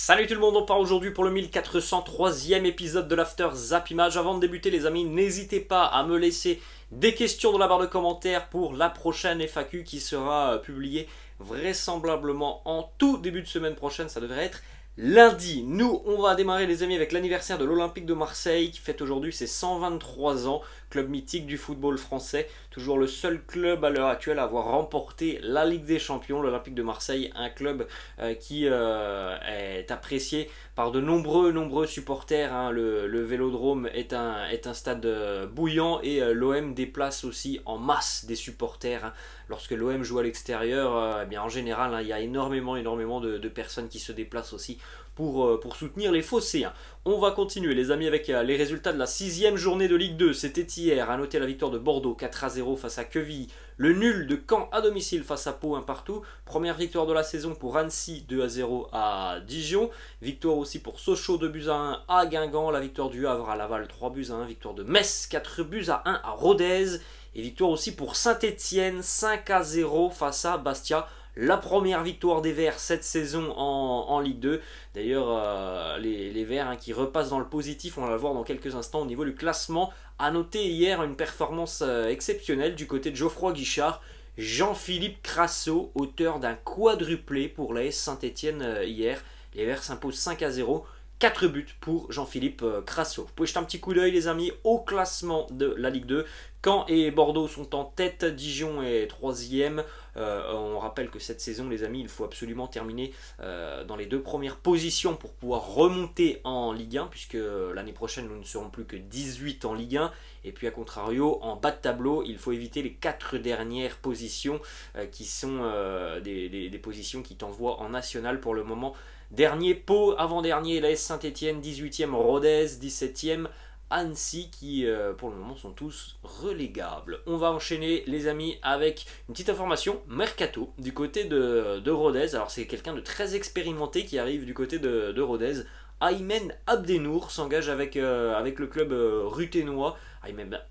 Salut tout le monde, on part aujourd'hui pour le 1403e épisode de l'After Zap Image. Avant de débuter les amis, n'hésitez pas à me laisser des questions dans la barre de commentaires pour la prochaine FAQ qui sera publiée vraisemblablement en tout début de semaine prochaine, ça devrait être lundi. Nous, on va démarrer les amis avec l'anniversaire de l'Olympique de Marseille qui fête aujourd'hui ses 123 ans, club mythique du football français, toujours le seul club à l'heure actuelle à avoir remporté la Ligue des Champions, l'Olympique de Marseille, un club qui est apprécié par de nombreux supporters, hein. Le Vélodrome est un stade bouillant et l'OM déplace aussi en masse des supporters, hein. Lorsque l'OM joue à l'extérieur, eh bien en général, hein, il y a énormément de personnes qui se déplacent aussi pour soutenir les Phocéens. On va continuer les amis avec les résultats de la 6e journée de Ligue 2. C'était hier, à noter la victoire de Bordeaux 4-0 face à Quevilly, le nul de Caen à domicile face à Pau 1 partout, première victoire de la saison pour Annecy 2-0 à Dijon, victoire aussi pour Sochaux 2-1 à Guingamp, la victoire du Havre à Laval 3-1, victoire de Metz 4-1 à Rodez, et victoire aussi pour Saint-Etienne 5-0 face à Bastia. La première victoire des Verts cette saison en Ligue 2. D'ailleurs, les Verts, hein, qui repassent dans le positif, on va le voir dans quelques instants au niveau du classement. A noter hier une performance exceptionnelle du côté de Geoffroy Guichard. Jean-Philippe Crasso, auteur d'un quadruplé pour l'AS Saint-Etienne hier. Les Verts s'imposent 5-0. 4 buts pour Jean-Philippe Crasso. Vous pouvez jeter un petit coup d'œil les amis au classement de la Ligue 2. Caen et Bordeaux sont en tête, Dijon est 3e. On rappelle que cette saison les amis, il faut absolument terminer dans les 2 premières positions pour pouvoir remonter en Ligue 1, puisque l'année prochaine nous ne serons plus que 18 en Ligue 1. Et puis à contrario, en bas de tableau, il faut éviter les 4 dernières positions qui sont des positions qui t'envoient en national pour le moment. Dernier Pau, avant-dernier l'AS Saint-Etienne, 18e Rodez, 17e Annecy qui pour le moment sont tous relégables. On va enchaîner les amis avec une petite information mercato du côté de Rodez. Alors c'est quelqu'un de très expérimenté qui arrive du côté de Rodez. Aymen Abdenour s'engage avec le club ruthénois.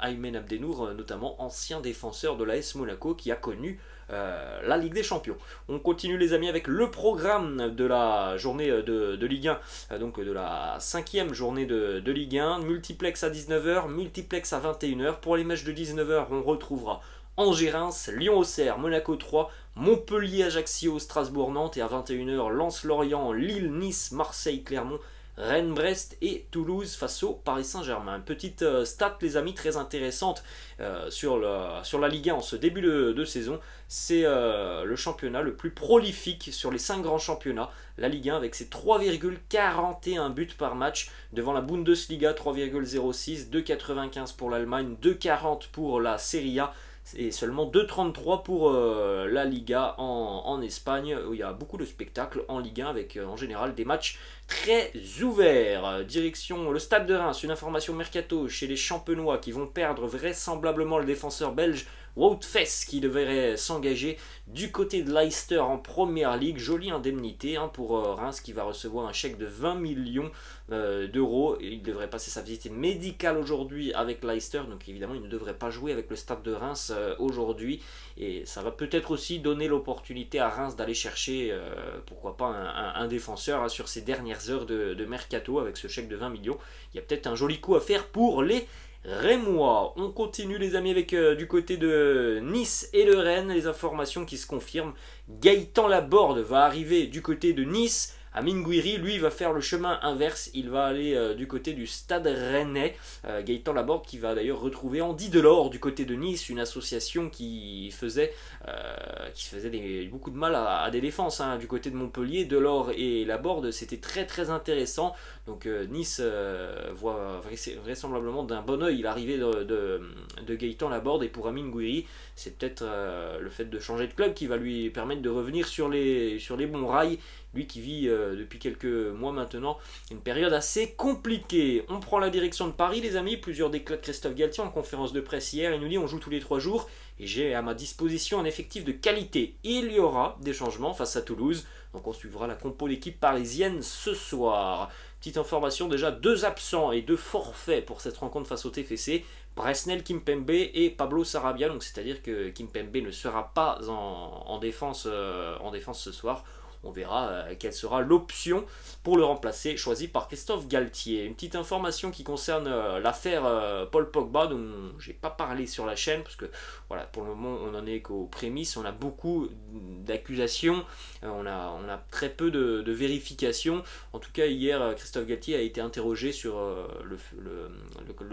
Aymen Abdenour, notamment ancien défenseur de l'AS Monaco qui a connu la Ligue des Champions. On continue les amis avec le programme de la journée de Ligue 1, donc de la 5e journée de Ligue 1. Multiplex à 19h, multiplex à 21h. Pour les matchs de 19h, on retrouvera Angers-Reims, Lyon-Auxerre, Monaco 3, Montpellier-Ajaccio, Strasbourg-Nantes, et à 21h, Lens-Lorient, Lille-Nice, Marseille-Clermont, Rennes-Brest et Toulouse face au Paris Saint-Germain. Petite stat les amis très intéressante sur la Ligue 1 en ce début de saison. C'est le championnat le plus prolifique sur les 5 grands championnats. La Ligue 1 avec ses 3,41 buts par match devant la Bundesliga 3,06, 2,95 pour l'Allemagne, 2,40 pour la Serie A et seulement 2,33 pour la Liga en Espagne, où il y a beaucoup de spectacles en Ligue 1 avec en général des matchs très ouverts. Direction le Stade de Reims, une information mercato chez les Champenois qui vont perdre vraisemblablement le défenseur belge Wout Faes qui devrait s'engager du côté de Leicester en Première Ligue. Jolie indemnité, hein, pour Reims qui va recevoir un chèque de 20 millions d'euros. Il devrait passer sa visite médicale aujourd'hui avec Leicester, donc évidemment il ne devrait pas jouer avec le Stade de Reims aujourd'hui. Et ça va peut-être aussi donner l'opportunité à Reims d'aller chercher, pourquoi pas, un défenseur, hein, sur ces dernières heures de mercato avec ce chèque de 20 millions. Il y a peut-être un joli coup à faire pour les Rémois. On continue les amis avec du côté de Nice et de Rennes, les informations qui se confirment. Gaëtan Laborde va arriver du côté de Nice. Amine Gouiri, lui, va faire le chemin inverse. Il va aller du côté du Stade Rennais. Gaëtan Laborde qui va d'ailleurs retrouver Andy Delors du côté de Nice, une association qui faisait beaucoup de mal à des défenses, hein, du côté de Montpellier. Delors et Laborde, c'était très intéressant. Donc Nice voit vraisemblablement d'un bon oeil l'arrivée de Gaëtan Laborde. Et pour Amine Gouiri, c'est peut-être le fait de changer de club qui va lui permettre de revenir sur les bons rails. Lui qui vit depuis quelques mois maintenant une période assez compliquée. On prend la direction de Paris les amis, plusieurs déclats de Christophe Galtier en conférence de presse hier. Il nous dit on joue tous les 3 jours et j'ai à ma disposition un effectif de qualité. Il y aura des changements face à Toulouse, donc on suivra la compo d'équipe parisienne ce soir. Petite information déjà, 2 absents et 2 forfaits pour cette rencontre face au TFC. Presnel Kimpembe et Pablo Sarabia, donc c'est-à-dire que Kimpembe ne sera pas en défense ce soir. On verra quelle sera l'option pour le remplacer, choisie par Christophe Galtier. Une petite information qui concerne l'affaire Paul Pogba, dont j'ai pas parlé sur la chaîne, parce que voilà, pour le moment on en est qu'aux prémices, on a beaucoup d'accusations, on a très peu de vérifications. En tout cas hier, Christophe Galtier a été interrogé sur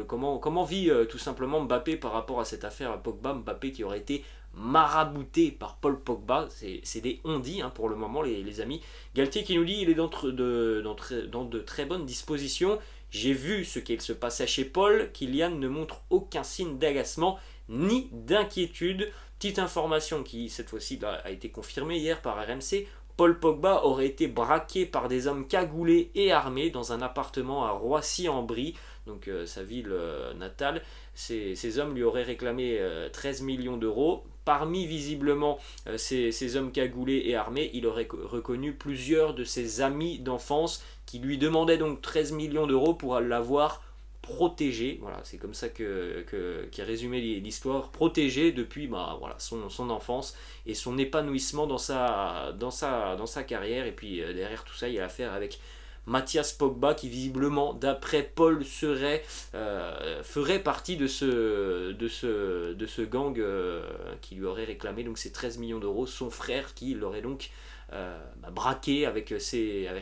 comment vit tout simplement Mbappé par rapport à cette affaire Pogba. Mbappé qui aurait été marabouté par Paul Pogba, c'est des on-dit pour le moment les amis. Galtier qui nous dit il est dans de très bonnes dispositions. J'ai vu ce qu'il se passait chez Paul. Kylian ne montre aucun signe d'agacement ni d'inquiétude. Petite information qui cette fois-ci a été confirmée hier par RMC. Paul Pogba aurait été braqué par des hommes cagoulés et armés dans un appartement à Roissy-en-Brie, donc sa ville natale. Ces hommes lui auraient réclamé 13 millions d'euros. Parmi visiblement ces hommes cagoulés et armés, il aurait reconnu plusieurs de ses amis d'enfance qui lui demandaient donc 13 millions d'euros pour l'avoir protégé. Voilà, c'est comme ça qu'est résumé l'histoire. Protégé depuis son enfance et son épanouissement dans sa carrière. Et puis derrière tout ça, il y a l'affaire avec Mathias Pogba qui visiblement, d'après Paul, ferait partie de ce gang qui lui aurait réclamé donc ces 13 millions d'euros. Son frère qui l'aurait donc braqué avec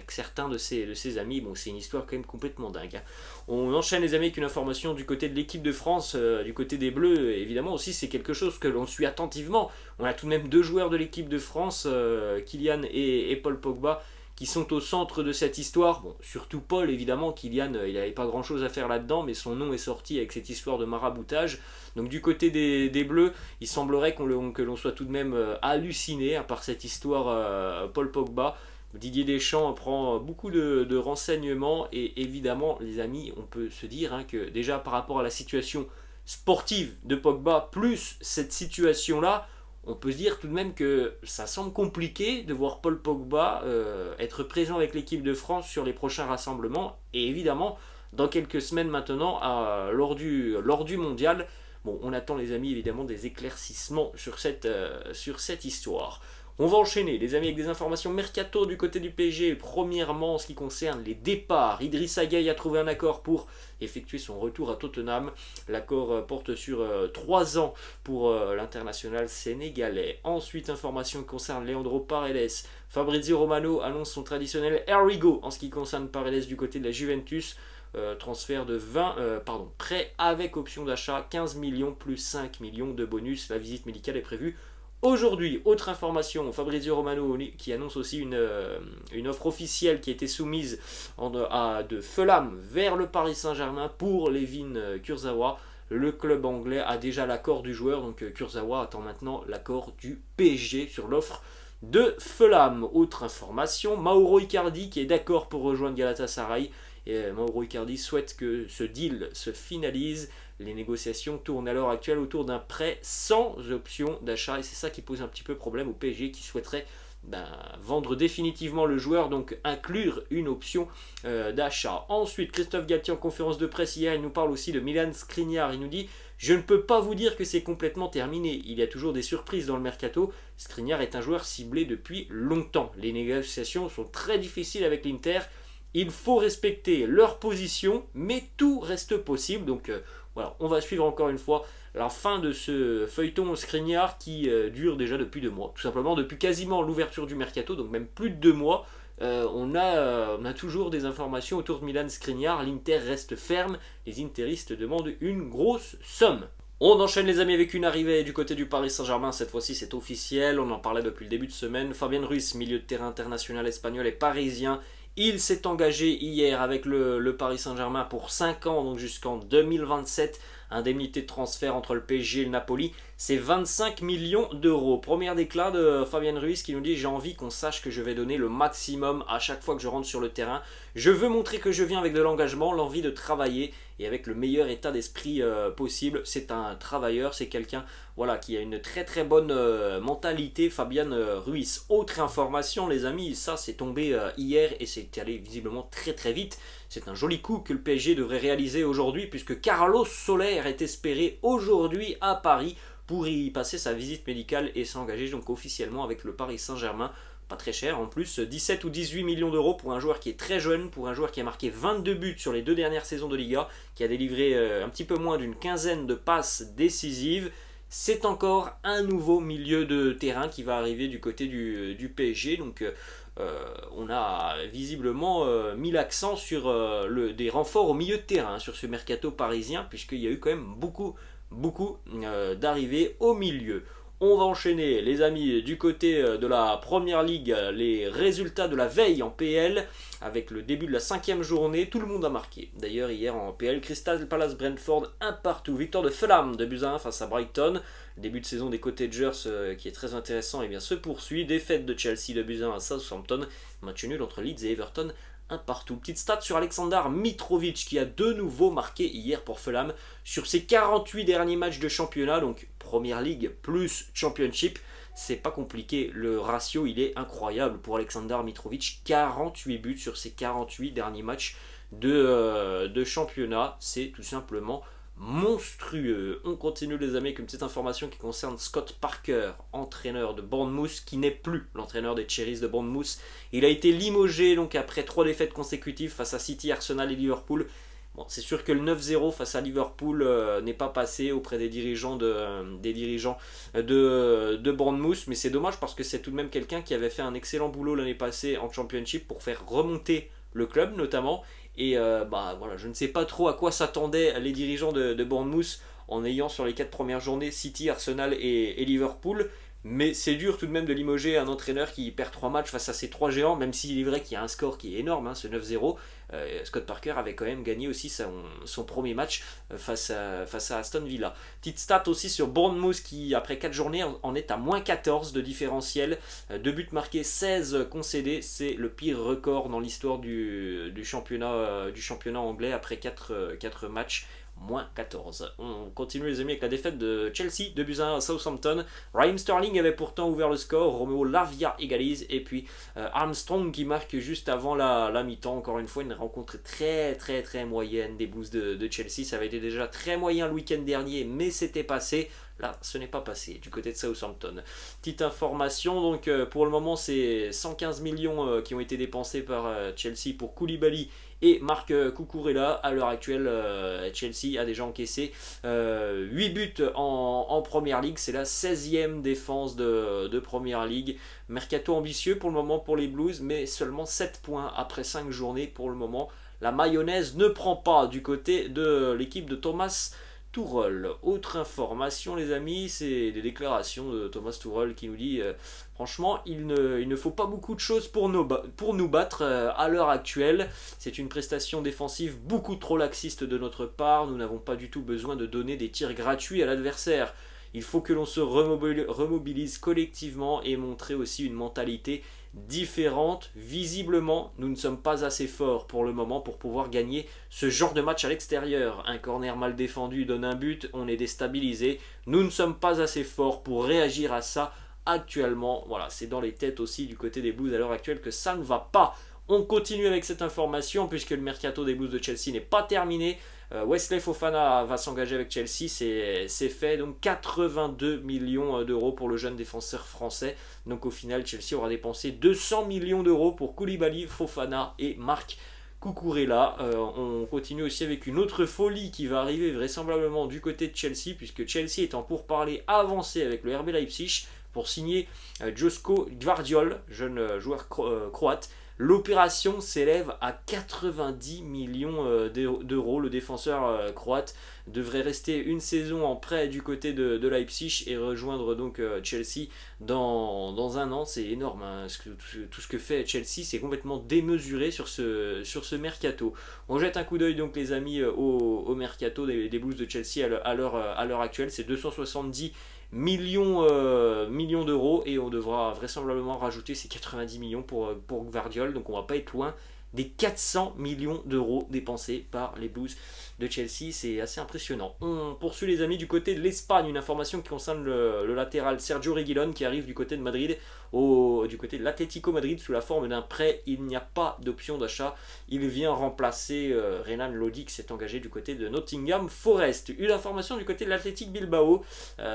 certains de ses amis. Bon, c'est une histoire quand même complètement dingue. On enchaîne les amis avec une information du côté de l'équipe de France, du côté des Bleus. Évidemment aussi c'est quelque chose que l'on suit attentivement. On a tout de même 2 joueurs de l'équipe de France, Kylian et Paul Pogba, qui sont au centre de cette histoire. Bon, surtout Paul, évidemment. Kylian, il n'avait pas grand-chose à faire là-dedans, mais son nom est sorti avec cette histoire de maraboutage. Donc du côté des Bleus, il semblerait que l'on soit tout de même halluciné par cette histoire Paul Pogba. Didier Deschamps prend beaucoup de renseignements et évidemment, les amis, on peut se dire que déjà par rapport à la situation sportive de Pogba, plus cette situation-là, on peut se dire tout de même que ça semble compliqué de voir Paul Pogba être présent avec l'équipe de France sur les prochains rassemblements. Et évidemment, dans quelques semaines maintenant, lors du mondial, bon, on attend les amis évidemment des éclaircissements sur cette histoire. On va enchaîner les amis avec des informations mercato du côté du PSG. Premièrement en ce qui concerne les départs, Idrissa Gueye a trouvé un accord pour effectuer son retour à Tottenham. L'accord porte sur 3 ans pour l'international sénégalais. Ensuite, information qui concerne Leandro Paredes. Fabrizio Romano annonce son traditionnel Arrigo en ce qui concerne Paredes du côté de la Juventus. Transfert de prêt avec option d'achat, 15 millions plus 5 millions de bonus. La visite médicale est prévue aujourd'hui. Autre information, Fabrizio Romano qui annonce aussi une offre officielle qui a été soumise de Fulham vers le Paris Saint-Germain pour Layvin Kurzawa. Le club anglais a déjà l'accord du joueur, donc Kurzawa attend maintenant l'accord du PSG sur l'offre de Fulham. Autre information, Mauro Icardi qui est d'accord pour rejoindre Galatasaray. Et Mauro Icardi souhaite que ce deal se finalise. Les négociations tournent à l'heure actuelle autour d'un prêt sans option d'achat et c'est ça qui pose un petit peu problème au PSG qui souhaiterait vendre définitivement le joueur, donc inclure une option d'achat. Ensuite, Christophe Galtier en conférence de presse hier, il nous parle aussi de Milan Skriniar. Il nous dit « Je ne peux pas vous dire que c'est complètement terminé. Il y a toujours des surprises dans le mercato. Skriniar est un joueur ciblé depuis longtemps. Les négociations sont très difficiles avec l'Inter. Il faut respecter leur position, mais tout reste possible. » Donc voilà, on va suivre encore une fois la fin de ce feuilleton Skriniar qui dure déjà depuis 2 mois. Tout simplement depuis quasiment l'ouverture du mercato, donc même plus de 2 mois. On a toujours des informations autour de Milan Skriniar. L'Inter reste ferme. Les interistes demandent une grosse somme. On enchaîne les amis avec une arrivée du côté du Paris Saint-Germain. Cette fois-ci c'est officiel, on en parlait depuis le début de semaine. Fabien Ruiz, milieu de terrain international espagnol et parisien. Il s'est engagé hier avec le Paris Saint-Germain pour 5 ans, donc jusqu'en 2027. Indemnité de transfert entre le PSG et le Napoli, c'est 25 millions d'euros. Première déclat de Fabien Ruiz qui nous dit « J'ai envie qu'on sache que je vais donner le maximum à chaque fois que je rentre sur le terrain. Je veux montrer que je viens avec de l'engagement, l'envie de travailler et avec le meilleur état d'esprit possible. » C'est un travailleur, c'est quelqu'un qui a une très très bonne mentalité, Fabien Ruiz. Autre information les amis, ça c'est tombé hier et c'est allé visiblement très très vite. C'est un joli coup que le PSG devrait réaliser aujourd'hui puisque Carlos Soler est espéré aujourd'hui à Paris pour y passer sa visite médicale et s'engager donc officiellement avec le Paris Saint-Germain pas très cher en plus, 17 ou 18 millions d'euros pour un joueur qui est très jeune, pour un joueur qui a marqué 22 buts sur les 2 dernières saisons de Liga, qui a délivré un petit peu moins d'une quinzaine de passes décisives. C'est encore un nouveau milieu de terrain qui va arriver du côté du PSG, donc on a visiblement mis l'accent sur des renforts au milieu de terrain sur ce mercato parisien, puisqu'il y a eu quand même beaucoup d'arrivées au milieu. On va enchaîner, les amis, du côté de la Première Ligue, les résultats de la veille en PL, avec le début de la 5e journée, tout le monde a marqué. D'ailleurs, hier en PL, Crystal Palace Brentford, un partout. Victoire de Fulham de buts à 1 face à Brighton. Le début de saison des Cottagers, qui est très intéressant, et bien, se poursuit. Défaite de Chelsea de buts à 1 à Southampton. Match nul entre Leeds et Everton, un partout. Petite stat sur Aleksandar Mitrovic qui a de nouveau marqué hier pour Fulham sur ses 48 derniers matchs de championnat, donc Première Ligue plus Championship. C'est pas compliqué, le ratio il est incroyable pour Aleksandar Mitrovic, 48 buts sur ses 48 derniers matchs de championnat, c'est tout simplement monstrueux. On continue les amis avec une petite information qui concerne Scott Parker, entraîneur de Bournemouth, qui n'est plus l'entraîneur des Cherries de Bournemouth. Il a été limogé donc après 3 défaites consécutives face à City, Arsenal et Liverpool. Bon, c'est sûr que le 9-0 face à Liverpool n'est pas passé auprès des dirigeants de Bournemouth, mais c'est dommage parce que c'est tout de même quelqu'un qui avait fait un excellent boulot l'année passée en Championship pour faire remonter le club notamment. Et voilà, je ne sais pas trop à quoi s'attendaient les dirigeants de Bournemouth en ayant sur les 4 premières journées City, Arsenal et Liverpool. Mais c'est dur tout de même de limoger un entraîneur qui perd 3 matchs face à ces 3 géants, même s'il est vrai qu'il y a un score qui est énorme, ce 9-0. Scott Parker avait quand même gagné aussi son premier match face à Aston Villa. Petite stat aussi sur Bournemouth qui, après 4 journées, en est à moins 14 de différentiel. 2 buts marqués, 16 concédés. C'est le pire record dans l'histoire du championnat anglais après 4 matchs. Moins 14. On continue les amis avec la défaite de Chelsea, 2 buts à 1 à Southampton. Raheem Sterling avait pourtant ouvert le score, Romeo Lavia égalise et puis Armstrong qui marque juste avant la mi-temps. Encore une fois une rencontre très moyenne des Blues de Chelsea. Ça avait été déjà très moyen le week-end dernier mais c'était passé. Là, ce n'est pas passé du côté de Southampton. Petite information, donc pour le moment, c'est 115 millions qui ont été dépensés par Chelsea pour Koulibaly et Marc Cucurella. À l'heure actuelle, Chelsea a déjà encaissé 8 buts en Première Ligue. C'est la 16e défense de Première Ligue. Mercato ambitieux pour le moment pour les Blues, mais seulement 7 points après 5 journées pour le moment. La mayonnaise ne prend pas du côté de l'équipe de Thomas Tuchel. Autre information les amis, c'est des déclarations de Thomas Tuchel qui nous dit franchement il ne faut pas beaucoup de choses pour nous battre à l'heure actuelle. C'est une prestation défensive beaucoup trop laxiste de notre part, nous n'avons pas du tout besoin de donner des tirs gratuits à l'adversaire. Il faut que l'on se remobilise collectivement et montrer aussi une mentalité différente. Visiblement, nous ne sommes pas assez forts pour le moment pour pouvoir gagner ce genre de match à l'extérieur. Un corner mal défendu donne un but, on est déstabilisé. Nous ne sommes pas assez forts pour réagir à ça actuellement. Voilà, c'est dans les têtes aussi du côté des Blues à l'heure actuelle que ça ne va pas. On continue avec cette information puisque le mercato des Blues de Chelsea n'est pas terminé. Wesley Fofana va s'engager avec Chelsea, c'est fait, donc 82 millions d'euros pour le jeune défenseur français. Donc au final, Chelsea aura dépensé 200 millions d'euros pour Koulibaly, Fofana et Marc Cucurella. On continue aussi avec une autre folie qui va arriver vraisemblablement du côté de Chelsea, puisque Chelsea est en pourparlers avancé avec le RB Leipzig pour signer Josko Gvardiol, jeune joueur croate. L'opération s'élève à 90 millions d'euros. Le défenseur croate devrait rester une saison en prêt du côté de Leipzig et rejoindre donc Chelsea dans un an. C'est énorme, hein. Tout ce que fait Chelsea, c'est complètement démesuré sur ce mercato. On jette un coup d'œil donc les amis au mercato des Blues de Chelsea à l'heure actuelle. C'est 270 millions d'euros et on devra vraisemblablement rajouter ces 90 millions pour Gvardiol, donc on va pas être loin des 400 millions d'euros dépensés par les Blues de Chelsea, c'est assez impressionnant. On poursuit les amis du côté de l'Espagne, une information qui concerne le latéral Sergio Reguilón qui arrive du côté de Madrid. du côté de l'Atlético Madrid sous la forme d'un prêt. Il n'y a pas d'option d'achat. Il vient remplacer Renan Lodi qui s'est engagé du côté de Nottingham Forest. Une information du côté de l'Athletic Bilbao,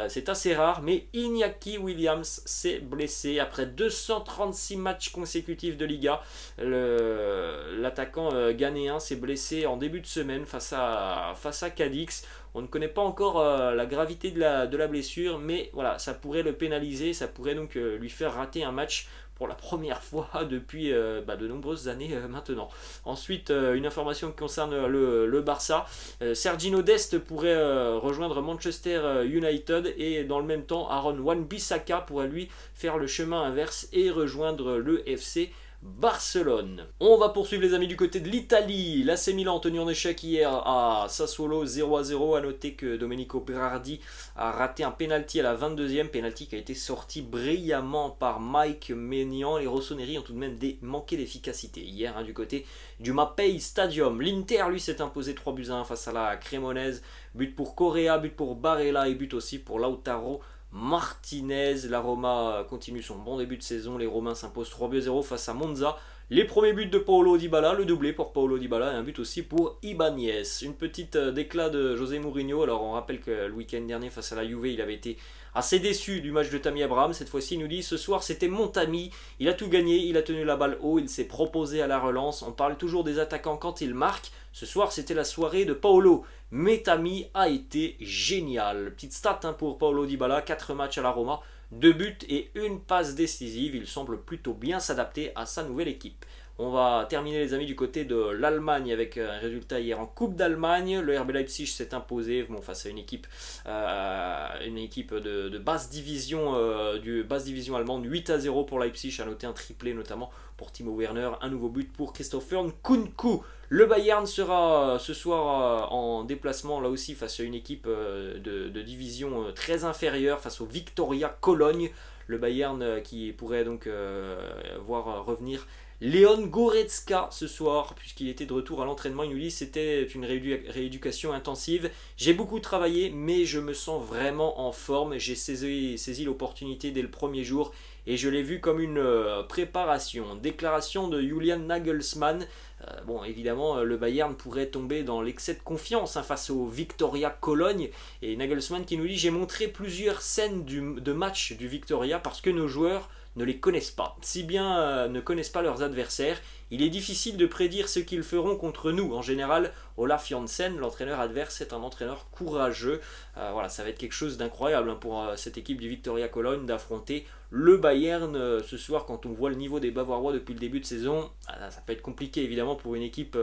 c'est assez rare, mais Iñaki Williams s'est blessé après 236 matchs consécutifs de Liga. L'attaquant ghanéen s'est blessé en début de semaine face à Cadix. On ne connaît pas encore la gravité de la blessure, mais voilà, ça pourrait le pénaliser, ça pourrait donc lui faire rater un match pour la première fois depuis de nombreuses années maintenant. Ensuite, une information qui concerne le Barça. Sergino Dest pourrait rejoindre Manchester United et dans le même temps, Aaron Wan-Bissaka pourrait lui faire le chemin inverse et rejoindre le FC Barcelone. On va poursuivre les amis du côté de l'Italie. L'AC Milan tenu en échec hier à Sassuolo 0-0. A noter que Domenico Berardi a raté un penalty à la 22e, penalty qui a été sorti brillamment par Mike Maignan. Les Rossoneri ont tout de même manqué d'efficacité hier du côté du Mapei Stadium. L'Inter lui s'est imposé 3-1 face à la Cremonese. But pour Correa, but pour Barella et but aussi pour Lautaro Martinez. La Roma continue son bon début de saison. Les Romains s'imposent 3-0 face à Monza. Les premiers buts de Paulo Dybala, le doublé pour Paulo Dybala et un but aussi pour Ibanez. Une petite déclat de José Mourinho. Alors on rappelle que le week-end dernier face à la Juve, il avait été assez déçu du match de Tammy Abraham. Cette fois-ci, il nous dit ce soir c'était mon Tammy. Il a tout gagné, il a tenu la balle haut, il s'est proposé à la relance. On parle toujours des attaquants quand ils marquent. Ce soir, c'était la soirée de Paulo. Mais Tammy a été génial. Petite stat pour Paulo Dybala, 4 matchs à la Roma. 2 buts et une passe décisive. Il semble plutôt bien s'adapter à sa nouvelle équipe. On va terminer les amis du côté de l'Allemagne avec un résultat hier en Coupe d'Allemagne. Le RB Leipzig s'est imposé face à une équipe de basse division, basse division allemande. 8-0 pour Leipzig, à noter un triplé notamment pour Timo Werner. Un nouveau but pour Christopher Nkunku. Le Bayern sera ce soir en déplacement là aussi face à une équipe de division très inférieure, face au Viktoria Cologne. Le Bayern qui pourrait donc voir revenir Leon Goretzka ce soir, puisqu'il était de retour à l'entraînement. Il nous dit c'était une rééducation intensive. J'ai beaucoup travaillé, mais je me sens vraiment en forme. J'ai saisi l'opportunité dès le premier jour et je l'ai vu comme une préparation. Déclaration de Julian Nagelsmann. Évidemment, le Bayern pourrait tomber dans l'excès de confiance face au Viktoria Cologne. Et Nagelsmann qui nous dit j'ai montré plusieurs scènes de match du Viktoria parce que nos joueurs ne les connaissent pas. Si bien ne connaissent pas leurs adversaires, il est difficile de prédire ce qu'ils feront contre nous. En général, Olaf Janssen, l'entraîneur adverse, est un entraîneur courageux. Ça va être quelque chose d'incroyable pour cette équipe du Viktoria Cologne d'affronter le Bayern ce soir. Quand on voit le niveau des Bavarois depuis le début de saison, ça peut être compliqué évidemment pour une équipe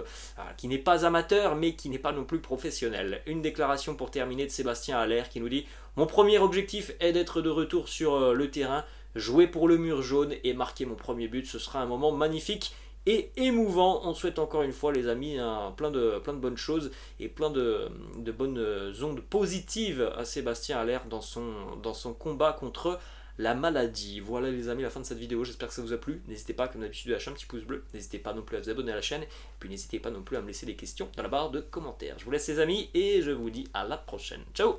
qui n'est pas amateur mais qui n'est pas non plus professionnelle. Une déclaration pour terminer de Sébastien Haller qui nous dit « Mon premier objectif est d'être de retour sur le terrain, jouer pour le mur jaune et marquer mon premier but. Ce sera un moment magnifique et émouvant. » On souhaite encore une fois les amis plein de bonnes choses et plein de bonnes ondes positives à Sébastien Haller dans son combat contre la maladie. Voilà les amis, la fin de cette vidéo, j'espère que ça vous a plu. N'hésitez pas comme d'habitude à lâcher un petit pouce bleu, n'hésitez pas non plus à vous abonner à la chaîne, et puis n'hésitez pas non plus à me laisser des questions dans la barre de commentaires. Je vous laisse les amis et je vous dis à la prochaine. Ciao.